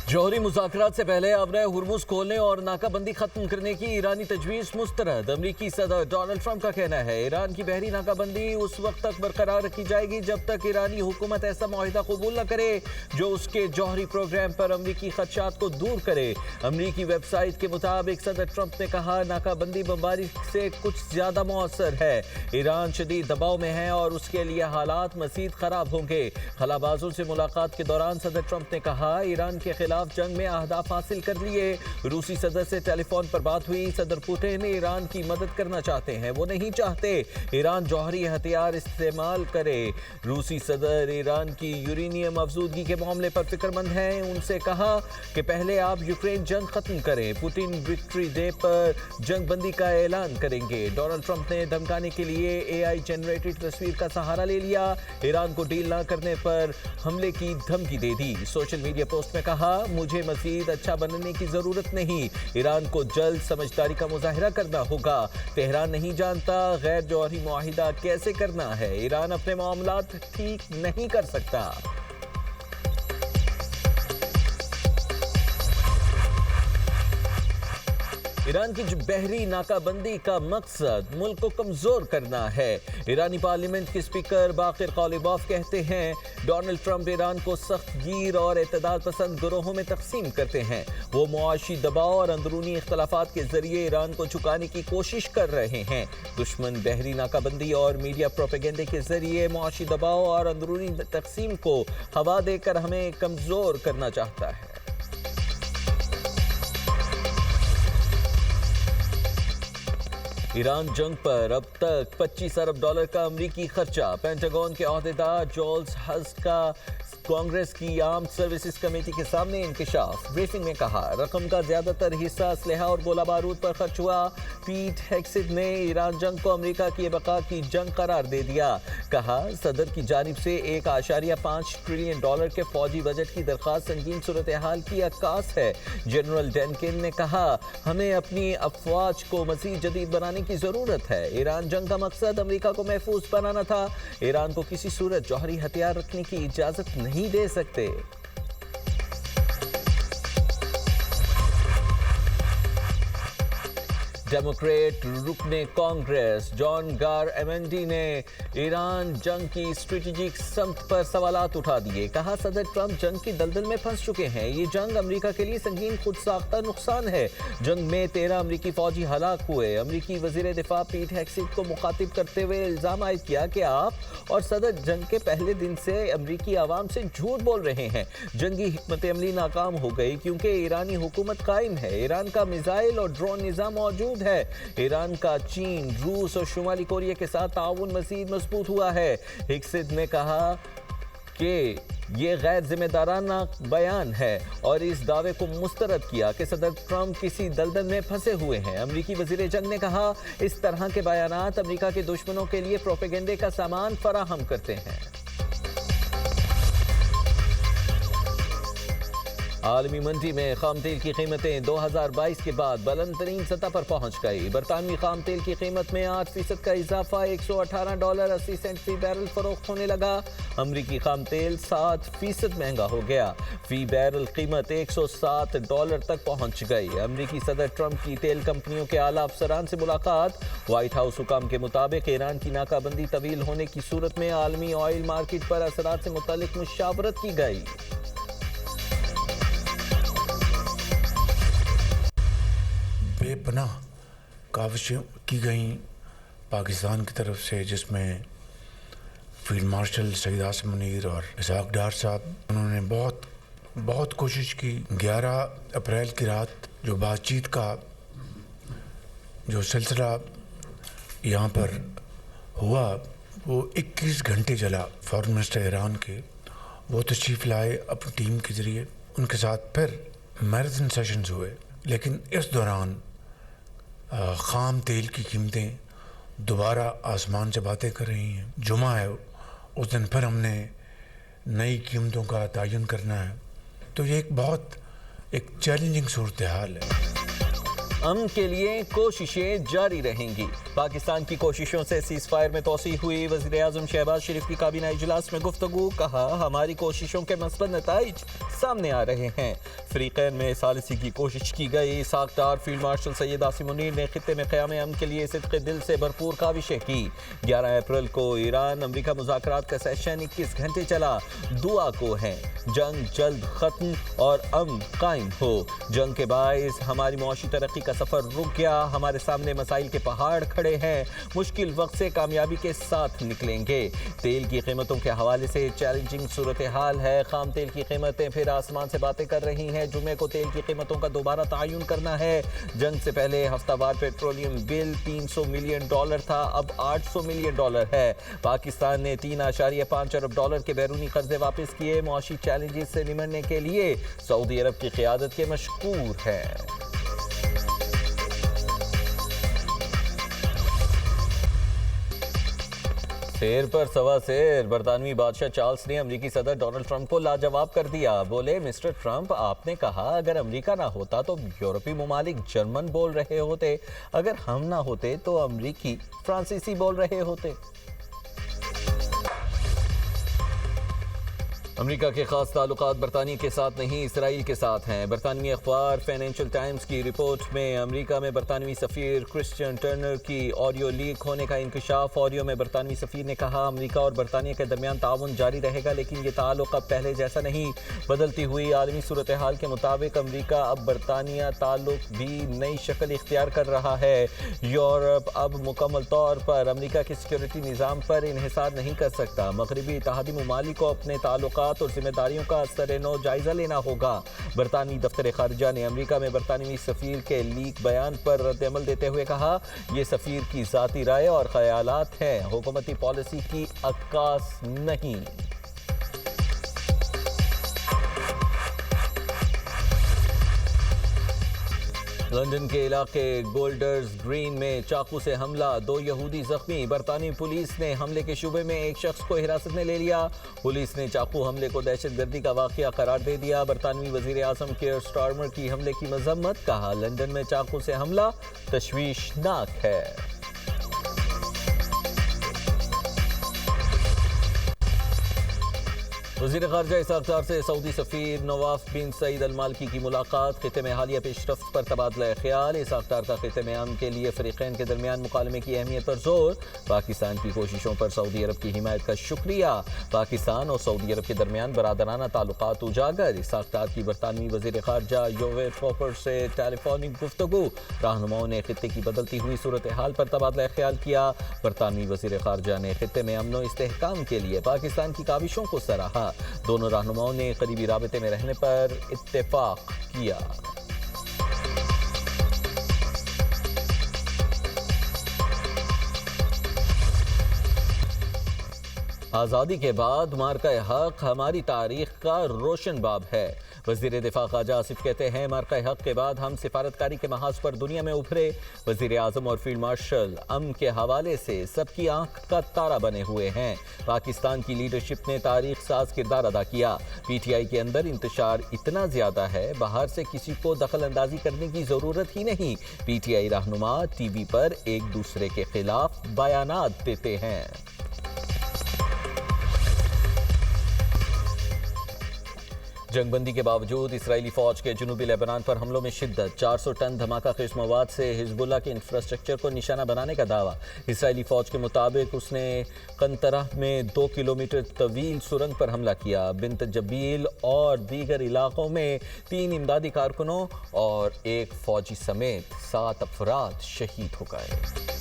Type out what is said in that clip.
جوہری مذاکرات سے پہلے ابرۂ ہرمز کھولنے اور ناکہ بندی ختم کرنے کی ایرانی تجویز مسترد۔ امریکی صدر ڈونلڈ ٹرمپ کا کہنا ہے ایران کی بحری ناکہ بندی اس وقت تک برقرار رکھی جائے گی جب تک ایرانی حکومت ایسا معاہدہ قبول نہ کرے جو اس کے جوہری پروگرام پر امریکی خدشات کو دور کرے۔ امریکی ویب سائٹ کے مطابق صدر ٹرمپ نے کہا ناکہ بندی بمباری سے کچھ زیادہ مؤثر ہے۔ ایران شدید دباؤ میں ہے اور اس کے لیے حالات مزید خراب ہوں گے۔ خلا بازوں سے ملاقات کے دوران صدر ٹرمپ نے کہا ایران کے خلاف جنگ میں اہداف حاصل کر لیے۔ روسی صدر سے ٹیلی فون پر بات ہوئی۔ صدر پوتن ایران کی مدد کرنا چاہتے ہیں، وہ نہیں چاہتے ایران جوہری ہتھیار استعمال کرے۔ روسی صدر ایران کی یورینیم افزودگی کے معاملے پر فکر مند ہیں۔ ان سے کہا کہ پہلے آپ یوکرین جنگ ختم کریں۔ پوتن وکٹری ڈے پر جنگ بندی کا اعلان کریں گے۔ ڈونلڈ ٹرمپ نے دھمکانے کے لیے اے آئی جنریٹڈ تصویر کا سہارا لے لیا۔ ایران کو ڈیل نہ کرنے پر حملے کی دھمکی دے دی۔ سوشل میڈیا پوسٹ میں کہا مجھے مزید اچھا بننے کی ضرورت نہیں، ایران کو جلد سمجھداری کا مظاہرہ کرنا ہوگا۔ تہران نہیں جانتا غیر جوہری معاہدہ کیسے کرنا ہے، ایران اپنے معاملات ٹھیک نہیں کر سکتا۔ ایران کی بحری ناکہ بندی کا مقصد ملک کو کمزور کرنا ہے۔ ایرانی پارلیمنٹ کے اسپیکر باقر قالیباف کہتے ہیں ڈونلڈ ٹرمپ ایران کو سخت گیر اور اعتدال پسند گروہوں میں تقسیم کرتے ہیں۔ وہ معاشی دباؤ اور اندرونی اختلافات کے ذریعے ایران کو جھکانے کی کوشش کر رہے ہیں۔ دشمن بحری ناکہ بندی اور میڈیا پروپیگنڈے کے ذریعے معاشی دباؤ اور اندرونی تقسیم کو ہوا دے کر ہمیں کمزور کرنا چاہتا ہے۔ ایران جنگ پر اب تک $25 ارب کا امریکی خرچہ۔ پینٹاگون کے عہدیدار جولز ہسٹ کا کانگریس کی آرمڈ سروسز کمیٹی کے سامنے انکشاف۔ بریفنگ میں کہا رقم کا زیادہ تر حصہ اسلحہ اور گولہ بارود پر خرچ ہوا۔ پیٹ ہیگسٹ نے ایران جنگ کو امریکہ کی بقا کی جنگ قرار دے دیا۔ کہا صدر کی جانب سے $1.5 ٹریلین کے فوجی بجٹ کی درخواست سنگین صورتحال کی عکاس ہے۔ جنرل ڈینکن نے کہا ہمیں اپنی افواج کو مزید جدید بنانے کی ضرورت ہے۔ ایران جنگ کا مقصد امریکہ کو محفوظ بنانا تھا۔ ایران کو کسی صورت جوہری ہتھیار رکھنے کی اجازت نہیں دے سکتے۔ ڈیموکریٹ رکن کانگریس جان گار ایمنڈی نے ایران جنگ کی اسٹریٹجک سمت پر سوالات اٹھا دیے۔ کہا صدر ٹرمپ جنگ کی دلدل میں پھنس چکے ہیں۔ یہ جنگ امریکہ کے لیے سنگین خود ساختہ نقصان ہے۔ جنگ میں 13 امریکی فوجی ہلاک ہوئے۔ امریکی وزیر دفاع پیٹ ہیگسٹ کو مخاطب کرتے ہوئے الزام عائد کیا کہ آپ اور صدر جنگ کے پہلے دن سے امریکی عوام سے جھوٹ بول رہے ہیں۔ جنگی حکمت عملی ناکام ہو گئی کیونکہ ایرانی حکومت قائم ہے۔ ایران کا میزائل اور ڈرون نظام موجود ہے۔ ایران کا چین، روس اور شمالی کوریا کے ساتھ تعاون مزید مضبوط ہوا ہے۔ ہیگسٹ نے کہا کہ یہ غیر ذمہ دارانہ بیان ہے اور اس دعوے کو مسترد کیا کہ صدر ٹرمپ کسی دلدل میں پھنسے ہوئے ہیں۔ امریکی وزیر جنگ نے کہا اس طرح کے بیانات امریکہ کے دشمنوں کے لیے پروپیگنڈے کا سامان فراہم کرتے ہیں۔ عالمی منڈی میں خام تیل کی قیمتیں 2022 کے بعد بلند ترین سطح پر پہنچ گئی۔ برطانوی خام تیل کی قیمت میں 8% کا اضافہ $118.80 فی بیرل فروخت ہونے لگا۔ امریکی خام تیل 7% مہنگا ہو گیا۔ فی بیرل قیمت $107 تک پہنچ گئی۔ امریکی صدر ٹرمپ کی تیل کمپنیوں کے اعلیٰ افسران سے ملاقات۔ وائٹ ہاؤس حکام کے مطابق ایران کی ناکہ بندی طویل ہونے کی صورت میں عالمی آئل مارکیٹ پر اثرات سے متعلق مشاورت کی گئی۔ بے پناہ کاوشیں کی گئیں پاکستان کی طرف سے، جس میں فیلڈ مارشل سید عاصم منیر اور اسحاق ڈار صاحب انہوں نے بہت کوشش کی۔ 11 اپریل کی رات جو بات چیت کا جو سلسلہ یہاں پر ہوا وہ 21 گھنٹے چلا۔ فارن منسٹر ایران کے وہ تشریف لائے اپنی ٹیم کے ذریعے، ان کے ساتھ پھر میراتھن سیشنز ہوئے، لیکن اس دوران خام تیل کی قیمتیں دوبارہ آسمان سے باتیں کر رہی ہیں۔ جمعہ ہے، اس دن پھر ہم نے نئی قیمتوں کا تعین کرنا ہے، تو یہ ایک چیلنجنگ صورتحال ہے۔ امن کے لیے کوششیں جاری رہیں گی۔ پاکستان کی کوششوں سے سیز فائر میں توسیع ہوئی۔ وزیر اعظم شہباز شریف کی کابینہ اجلاس میں گفتگو، کہا ہماری کوششوں کے مثبت نتائج سامنے آ رہے ہیں۔ فریقین میں ثالثی کی کوشش کی گئی۔ اسحاق ڈار فیلڈ مارشل سید عاصم منیر نے خطے میں قیام امن کے لیے صدق دل سے بھرپور کاوشیں کی۔ 11 اپریل کو ایران امریکہ مذاکرات کا سیشن 21 گھنٹے چلا۔ دعا کو ہے جنگ جلد ختم اور امن قائم ہو۔ جنگ کے باعث ہماری معاشی ترقی کا سفر رک گیا، ہمارے سامنے مسائل کے پہاڑ کھڑے ہیں، مشکل وقت سے کامیابی کے ساتھ نکلیں گے۔ تیل کی قیمتوں کے حوالے سے چیلنجنگ صورتحال ہے، خام تیل کی قیمتیں پھر آسمان سے باتیں کر رہی ہیں۔ جمعے کو تیل کی قیمتوں کا دوبارہ تعین کرنا ہے۔ جنگ سے پہلے ہفتہ وار پیٹرولیم بل $300 ملین تھا، اب $800 ملین ہے۔ پاکستان نے $3.5 ارب کے بیرونی قرضے واپس کیے۔ معاشی چیلنجز سے نمٹنے کے لیے سعودی عرب کی قیادت کے مشکور ہے۔ سیر پر سوا سیر، برطانوی بادشاہ چارلس نے امریکی صدر ڈونلڈ ٹرمپ کو لاجواب کر دیا۔ بولے، مسٹر ٹرمپ، آپ نے کہا اگر امریکہ نہ ہوتا تو یورپی ممالک جرمن بول رہے ہوتے، اگر ہم نہ ہوتے تو امریکی فرانسیسی بول رہے ہوتے۔ امریکہ کے خاص تعلقات برطانیہ کے ساتھ نہیں، اسرائیل کے ساتھ ہیں۔ برطانوی اخبار فائنینشل ٹائمز کی رپورٹ میں امریکہ میں برطانوی سفیر کرسچین ٹرنر کی آڈیو لیک ہونے کا انکشاف۔ آڈیو میں برطانوی سفیر نے کہا امریکہ اور برطانیہ کے درمیان تعاون جاری رہے گا، لیکن یہ تعلق اب پہلے جیسا نہیں۔ بدلتی ہوئی عالمی صورتحال کے مطابق امریکہ اب برطانیہ تعلق بھی نئی شکل اختیار کر رہا ہے۔ یورپ اب مکمل طور پر امریکہ کے سیکورٹی نظام پر انحصار نہیں کر سکتا۔ مغربی اتحادی ممالک کو اپنے تعلقات اور ذمہ داریوں کا سر نو جائزہ لینا ہوگا۔ برطانوی دفتر خارجہ نے امریکہ میں برطانوی سفیر کے لیک بیان پر رد عمل دیتے ہوئے کہا یہ سفیر کی ذاتی رائے اور خیالات ہیں، حکومتی پالیسی کی عکاس نہیں۔ لندن کے علاقے گولڈرز گرین میں چاقو سے حملہ، 2 یہودی زخمی۔ برطانوی پولیس نے حملے کے شبے میں ایک شخص کو حراست میں لے لیا۔ پولیس نے چاقو حملے کو دہشت گردی کا واقعہ قرار دے دیا۔ برطانوی وزیر اعظم کیئر سٹارمر کی حملے کی مذمت، کہا لندن میں چاقو سے حملہ تشویشناک ہے۔ وزیر خارجہ اسحاق ڈار سے سعودی سفیر نواف بن سعید المالکی کی ملاقات، خطے میں حالیہ پیش رفت پر تبادلہ خیال۔ اسحاق ڈار کا خطے میں امن کے لیے فریقین کے درمیان مکالمے کی اہمیت پر زور، پاکستان کی کوششوں پر سعودی عرب کی حمایت کا شکریہ۔ پاکستان اور سعودی عرب کے درمیان برادرانہ تعلقات اجاگر، اسحاق ڈار کی برطانوی وزیر خارجہ یوویٹ فوکر سے ٹیلی فونک گفتگو، رہنماؤں نے خطے کی بدلتی ہوئی صورتحال پر تبادلہ خیال کیا۔ برطانوی وزیر خارجہ نے خطے میں امن و استحکام کے لیے پاکستان کی کاوشوں کو سراہا۔ دونوں رہنماؤں نے قریبی رابطے میں رہنے پر اتفاق کیا۔ آزادی کے بعد مارکہ حق ہماری تاریخ کا روشن باب ہے۔ وزیر دفاع خواجہ آصف کہتے ہیں مارکہ حق کے بعد ہم سفارتکاری کے محاذ پر دنیا میں ابھرے۔ وزیر اعظم اور فیلڈ مارشل امن کے حوالے سے سب کی آنکھ کا تارا بنے ہوئے ہیں۔ پاکستان کی لیڈرشپ نے تاریخ ساز کردار ادا کیا۔ پی ٹی آئی کے اندر انتشار اتنا زیادہ ہے، باہر سے کسی کو دخل اندازی کرنے کی ضرورت ہی نہیں۔ پی ٹی آئی رہنما ٹی وی پر ایک دوسرے کے خلاف بیانات دیتے ہیں۔ جنگ بندی کے باوجود اسرائیلی فوج کے جنوبی لیبنان پر حملوں میں شدت، 400 ٹن دھماکہ خیز مواد سے حزب اللہ کے انفراسٹرکچر کو نشانہ بنانے کا دعویٰ۔ اسرائیلی فوج کے مطابق اس نے قنطرہ میں 2 کلومیٹر طویل سرنگ پر حملہ کیا۔ بنت جبیل اور دیگر علاقوں میں 3 امدادی کارکنوں اور 1 فوجی سمیت 7 افراد شہید ہو گئے۔